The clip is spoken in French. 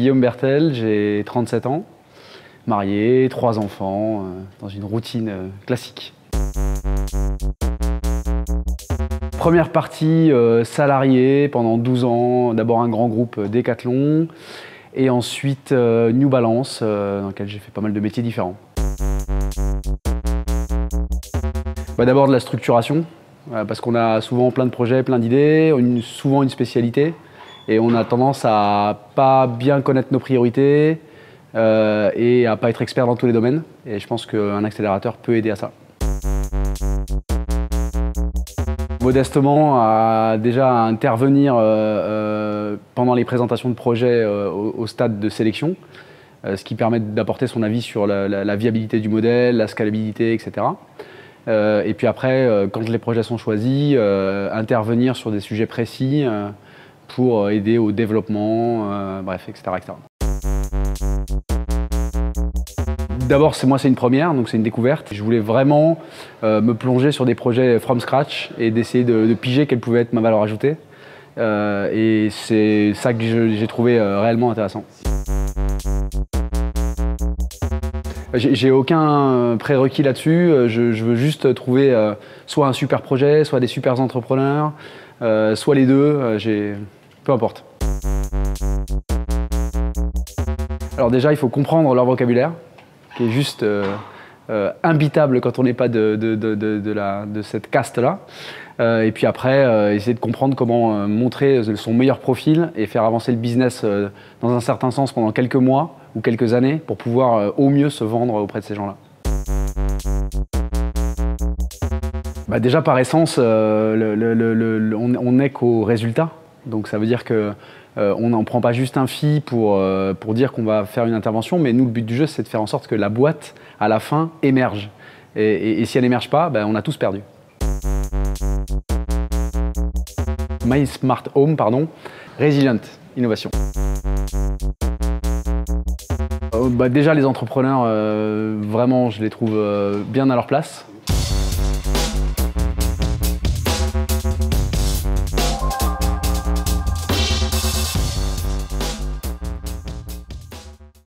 Guillaume Bertel, j'ai 37 ans, marié, 3 enfants, dans une routine classique. Première partie salarié pendant 12 ans, d'abord un grand groupe Decathlon et ensuite New Balance dans lequel j'ai fait pas mal de métiers différents. D'abord de la structuration, parce qu'on a souvent plein de projets, plein d'idées, souvent une spécialité et on a tendance à pas bien connaître nos priorités et à pas être expert dans tous les domaines et je pense qu'un accélérateur peut aider à ça. Modestement, à déjà intervenir pendant les présentations de projets au stade de sélection, ce qui permet d'apporter son avis sur la viabilité du modèle, la scalabilité, etc. Et puis après, quand les projets sont choisis, intervenir sur des sujets précis pour aider au développement, bref, etc., etc. D'abord, c'est une première, donc c'est une découverte. Je voulais vraiment me plonger sur des projets from scratch et d'essayer de piger quelle pouvait être ma valeur ajoutée. Et c'est ça que j'ai trouvé réellement intéressant. J'ai aucun prérequis là-dessus. Je veux juste trouver soit un super projet, soit des super entrepreneurs, soit les deux. Peu importe. Alors déjà, il faut comprendre leur vocabulaire, qui est juste imbitable quand on n'est pas de cette caste-là. Et puis après, essayer de comprendre comment montrer son meilleur profil et faire avancer le business dans un certain sens pendant quelques mois ou quelques années pour pouvoir au mieux se vendre auprès de ces gens-là. Déjà par essence, on n'est qu'au résultat. Donc ça veut dire qu'on n'en prend pas juste un fee pour dire qu'on va faire une intervention, mais nous, le but du jeu, c'est de faire en sorte que la boîte, à la fin, émerge. Et si elle n'émerge pas, on a tous perdu. My Smart Home, pardon, Resilient, innovation. Déjà, les entrepreneurs, vraiment, je les trouve bien à leur place.